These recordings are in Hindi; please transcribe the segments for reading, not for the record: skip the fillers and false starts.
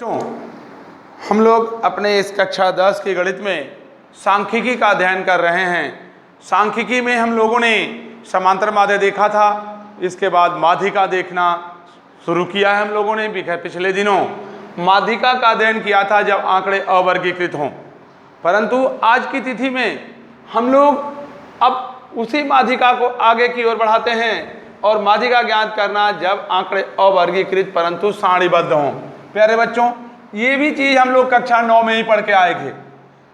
बच्चों, हम लोग अपने इस कक्षा 10 के गणित में सांख्यिकी का अध्ययन कर रहे हैं। सांख्यिकी में हम लोगों ने समांतर माध्य देखा था, इसके बाद माध्यिका देखना शुरू किया है। हम लोगों ने पिछले दिनों माध्यिका का अध्ययन किया था जब आंकड़े अवर्गीकृत हों, परंतु आज की तिथि में हम लोग अब उसी माध्यिका को आगे की ओर बढ़ाते हैं और माध्यिका ज्ञात करना जब आंकड़े अवर्गीकृत परंतु सारणीबद्ध हों। प्यारे बच्चों, ये भी चीज हम लोग कक्षा 9 में ही पढ़ के आए थे।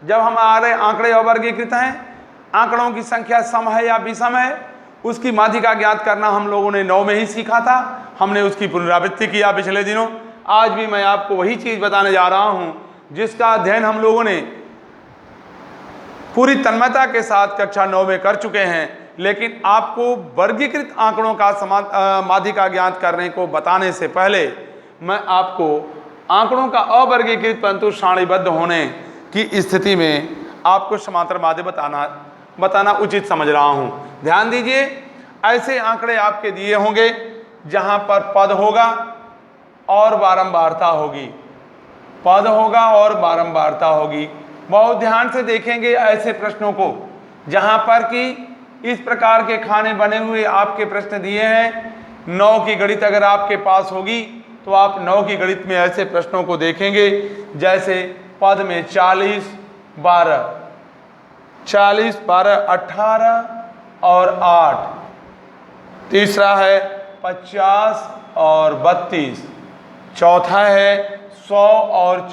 जब हमारे आंकड़े अवर्गीकृत हैं, आंकड़ों की संख्या सम है या विषम है, उसकी माध्यिका ज्ञात करना हम लोगों ने 9 में ही सीखा था। हमने उसकी पुनरावृत्ति किया पिछले दिनों। आज भी मैं आपको वही चीज बताने जा रहा हूं जिसका अध्ययन हम लोगों ने पूरी तन्मयता के साथ कक्षा 9 में कर चुके हैं, लेकिन आपको वर्गीकृत आंकड़ों का माध्यिका ज्ञात करने को बताने से पहले मैं आपको आंकड़ों का अवर्गीकृत परंतु सारणीबद्ध होने की स्थिति में आपको समांतर माध्य बताना उचित समझ रहा हूं। ध्यान दीजिए, ऐसे आंकड़े आपके दिए होंगे जहां पर पद होगा और बारंबारता होगी, पद होगा और बारंबारता होगी। बहुत ध्यान से देखेंगे ऐसे प्रश्नों को जहां पर कि इस प्रकार के खाने बने हुए आपके प्रश्न दिए हैं। 9 की गणित अगर आपके पास होगी तो आप 9 की गणित में ऐसे प्रश्नों को देखेंगे जैसे पद में 40, 12, 18 और 8। तीसरा है 50 और 32। चौथा है 100 और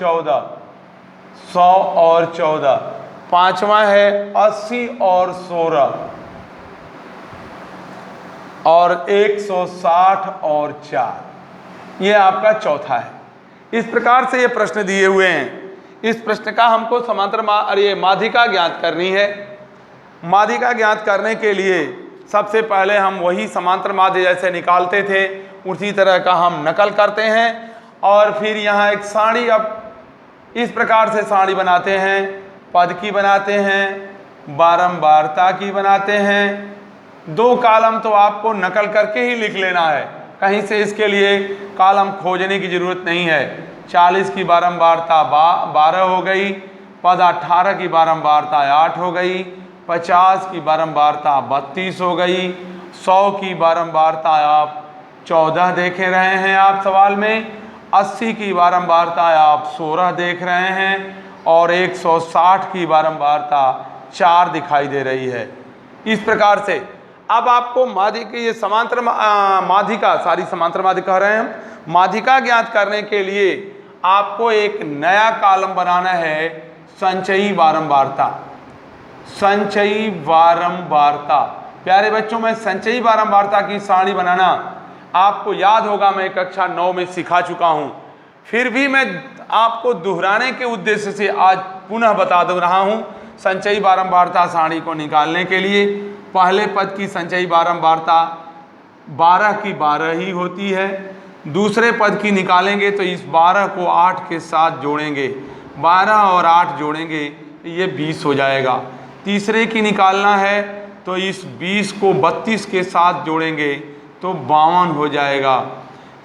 14। पांचवा है 80 और 16 और 160 और 4। ये आपका चौथा है। इस प्रकार से ये प्रश्न दिए हुए हैं। इस प्रश्न का हमको समांतर माध्यिका ज्ञात करनी है। माध्यिका ज्ञात करने के लिए सबसे पहले हम वही समांतर माध्य जैसे निकालते थे उसी तरह का हम नकल करते हैं और फिर यहाँ एक सारणी अब इस प्रकार से सारणी बनाते हैं। पद की बनाते हैं, बारंबारता की बनाते हैं। 2 कॉलम तो आपको नकल करके ही लिख लेना है, कहीं से इसके लिए कॉलम खोजने की जरूरत नहीं है। 40 की बारंबारता 12 हो गई, पद 18 की बारंबारता 8 हो गई, 50 की बारंबारता 32 हो गई, 100 की बारंबारता आप 14 देख रहे हैं आप सवाल में, 80 की बारंबारता आप 16 देख रहे हैं और 160 की बारंबारता 4 दिखाई दे रही है। इस प्रकार से अब आपको माध्यिका, ये समांतर माध्यिका, सारी समांतर माध्यिका कह रहे हैं हम, माध्यिका ज्ञात करने के लिए आपको एक नया कॉलम बनाना है, संचयी बारंबारता। संचयी बारंबारता, प्यारे बच्चों, मैं संचयी बारंबारता की सारणी बनाना आपको याद होगा, मैं कक्षा 9 में सिखा चुका हूं। फिर भी मैं आपको दोहराने के उद्देश्य से आज पुनः बता दे रहा हूं। संचयी बारंबारता सारणी को निकालने के लिए पहले पद की संचयी बारंबारता 12 की 12 ही होती है। दूसरे पद की निकालेंगे तो इस 12 को 8 के साथ जोड़ेंगे, 12 और 8 जोड़ेंगे तो ये 20 हो जाएगा। तीसरे की निकालना है तो इस 20 को 32 के साथ जोड़ेंगे तो 52 हो जाएगा।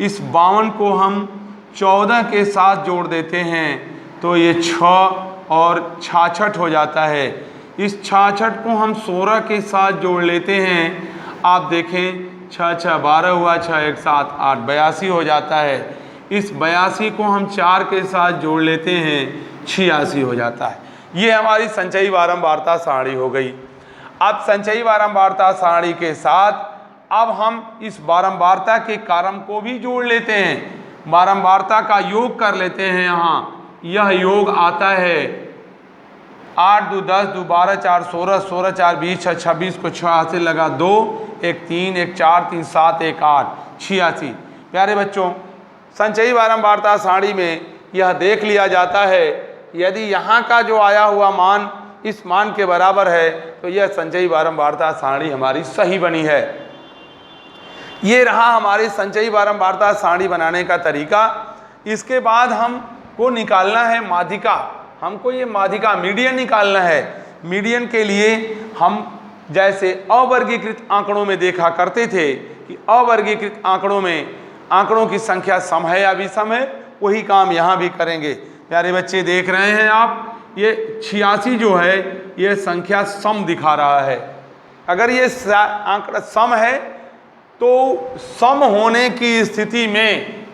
इस 52 को हम 14 के साथ जोड़ देते हैं तो ये 6 और 66 हो जाता है। इस 66 को हम 16 के साथ जोड़ लेते हैं। आप देखें 6 6 12 हुआ, 6 1 7 8 82 हो जाता है। इस 82 को हम 4 के साथ जोड़ लेते हैं, 86 हो जाता है। ये हमारी संचयी बारंबारता सारणी हो गई। अब संचयी बारंबारता सारणी के साथ अब हम इस बारंबारता के कारम को भी जोड़ लेते हैं, बारंबारता का योग कर लेते हैं। यहाँ यह योग आता है 8 2 10 2 12 4 16 16 4 20 6 26 को 6 से लगा 2 1 3 1 4 3 7 1 8 86। प्यारे बच्चों, संचयी बारंबारता सारणी में यह देख लिया जाता है, यदि यहाँ का जो आया हुआ मान इस मान के बराबर है तो यह संचयी बारंबारता सारणी हमारी सही बनी है। ये रहा हमारी संचयी बारंबारता सारणी बनाने का तरीका। इसके बाद हमको निकालना है माध्यिका। हमको ये माध्यिका मीडियन निकालना है। मीडियन के लिए हम जैसे अवर्गीकृत आंकड़ों में देखा करते थे कि अवर्गीकृत आंकड़ों में आंकड़ों की संख्या सम है या विषम है, वही काम यहाँ भी करेंगे। प्यारे बच्चे देख रहे हैं आप, ये 86 जो है ये संख्या सम दिखा रहा है। अगर ये आंकड़ा सम है तो सम होने की स्थिति में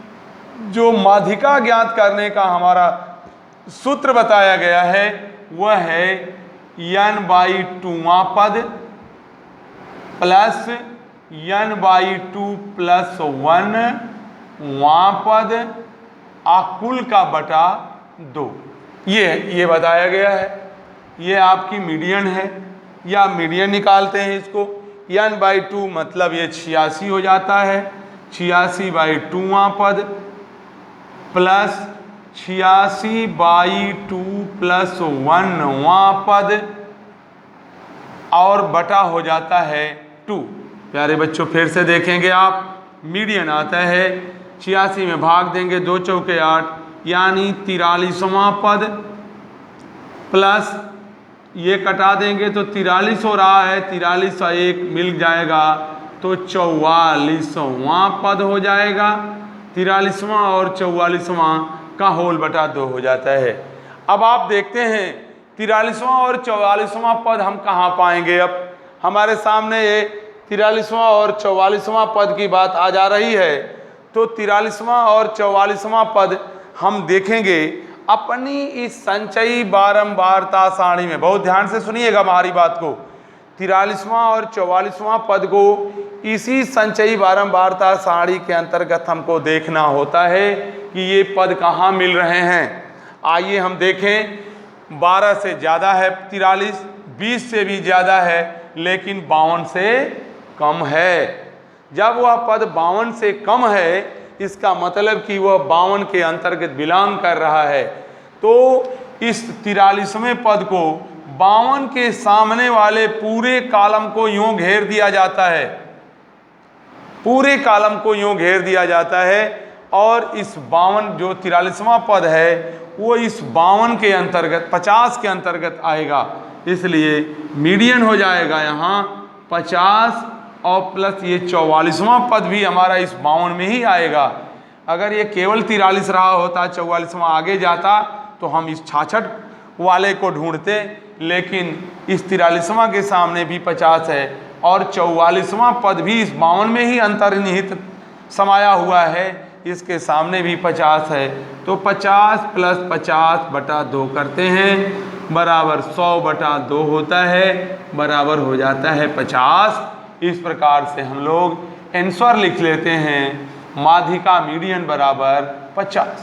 जो माध्यिका ज्ञात करने का हमारा सूत्र बताया गया है वह है n/2वां पद प्लस n/2 + 1वां पद कुल का बटा 2। ये बताया गया है। ये आपकी मीडियन है, या मीडियन निकालते हैं इसको। n/2 मतलब ये 86 हो जाता है, 86/2वां पद प्लस 86/2 + 1वां पद और बटा हो जाता है 2। प्यारे बच्चों फिर से देखेंगे आप, मीडियन आता है 86 में भाग देंगे 2 चौके 8 यानी 43वां पद प्लस ये कटा देंगे तो 43 हो रहा है, 43 और 1 मिल जाएगा तो 44वां पद हो जाएगा। 43वां और 44वां का होल बटा 2 हो जाता है। अब आप देखते हैं 43वां और 44वां पद हम कहाँ पाएंगे। अब हमारे सामने ये 43वां और 44वां पद की बात आ जा रही है, तो 43वां और 44वां पद हम देखेंगे अपनी इस संचयी बारंबारता सारणी में। बहुत ध्यान से सुनिएगा हमारी बात को। 43वां और 44वां पद को इसी संचयी बारंबारता सारणी के अंतर्गत हमको देखना होता है कि ये पद कहाँ मिल रहे हैं। आइए हम देखें, 12 से ज़्यादा है 43, 20 से भी ज़्यादा है लेकिन 52 से कम है। जब वह पद 52 से कम है इसका मतलब कि वह 52 के अंतर्गत बिलोंग कर रहा है। तो इस 43वें पद को 52 के सामने वाले पूरे कॉलम को यूं घेर दिया जाता है, पूरे कॉलम को यूं घेर दिया जाता है और इस 52 जो 43वां पद है वो इस 52 के अंतर्गत 50 के अंतर्गत आएगा। इसलिए मीडियन हो जाएगा यहाँ 50 और प्लस ये 44वां पद भी हमारा इस 52 में ही आएगा। अगर ये केवल 43 रहा होता, 44वां आगे जाता तो हम इस 66 वाले को ढूंढते, लेकिन इस 43वां के सामने भी 50 है और 44वां पद भी इस 52 में ही अंतर्निहित समाया हुआ है, इसके सामने भी 50 है। तो 50 + 50/2 करते हैं बराबर 100/2 होता है, बराबर हो जाता है 50। इस प्रकार से हम लोग आंसर लिख लेते हैं माध्यिका मीडियन बराबर 50।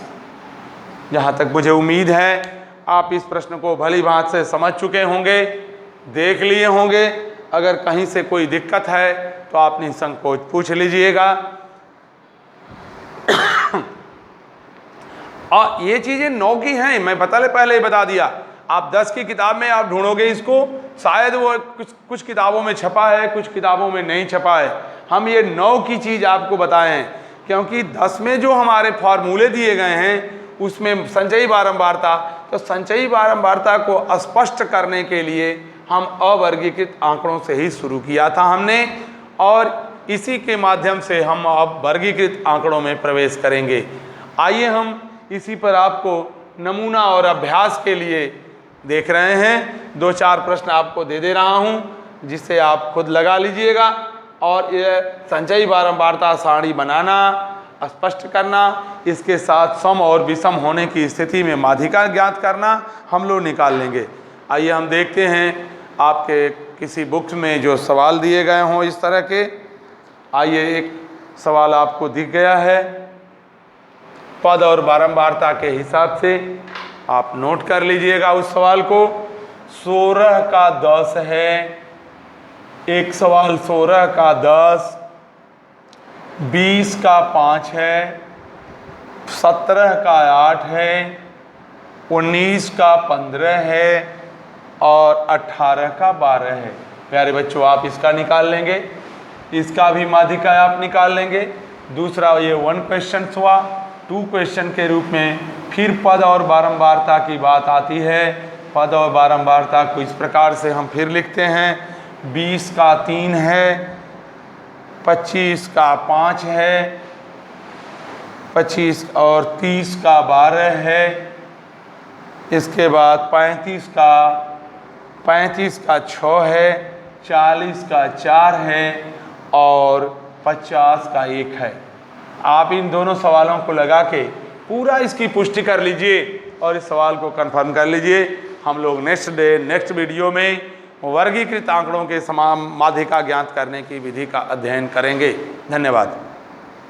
जहाँ तक मुझे उम्मीद है आप इस प्रश्न को भली भांति से समझ चुके होंगे, देख लिए होंगे। अगर कहीं से कोई दिक्कत है तो आप निसंकोच पूछ लीजिएगा। और ये चीज़ें 9 की हैं, मैं पहले ही बता दिया। आप 10 की किताब में आप ढूंढोगे इसको, शायद वो कुछ किताबों में छपा है, कुछ किताबों में नहीं छपा है। हम ये 9 की चीज़ आपको बताएं क्योंकि 10 में जो हमारे फॉर्मूले दिए गए हैं उसमें संचयी बारंबारता, तो संचयी बारंबारता को स्पष्ट करने के लिए हम अवर्गीकृत आंकड़ों से ही शुरू किया था हमने, और इसी के माध्यम से हम अब वर्गीकृत आंकड़ों में प्रवेश करेंगे। आइए हम इसी पर आपको नमूना और अभ्यास के लिए देख रहे हैं। 2-4 प्रश्न आपको दे रहा हूं जिससे आप खुद लगा लीजिएगा और ये संचयी बारंबारता सारणी बनाना, स्पष्ट करना, इसके साथ सम और विषम होने की स्थिति में माध्यिका ज्ञात करना हम लोग निकाल लेंगे। आइए हम देखते हैं आपके किसी बुक्स में जो सवाल दिए गए हों इस तरह के। आइए एक सवाल आपको दिख गया है, पद और बारंबारता के हिसाब से आप नोट कर लीजिएगा उस सवाल को। 16 का 10 है, एक सवाल 16 का 10, 20 का 5 है, 17 का 8 है, 19 का 15 है और 18 का 12 है। प्यारे बच्चों आप इसका निकाल लेंगे, इसका भी माध्यिका आप निकाल लेंगे। दूसरा ये 1 क्वेश्चन हुआ। 2 क्वेश्चन के रूप में फिर पद और बारंबारता की बात आती है। पद और बारंबारता को इस प्रकार से हम फिर लिखते हैं, 20 का 3 है, 25 का 5 है, 25 और 30 का 12 है। इसके बाद 35 का 6 है, 40 का 4 है और 50 का 1 है। आप इन दोनों सवालों को लगा के पूरा इसकी पुष्टि कर लीजिए और इस सवाल को कंफर्म कर लीजिए। हम लोग नेक्स्ट वीडियो में वर्गीकृत आंकड़ों के समान माध्यिका ज्ञात करने की विधि का अध्ययन करेंगे। धन्यवाद।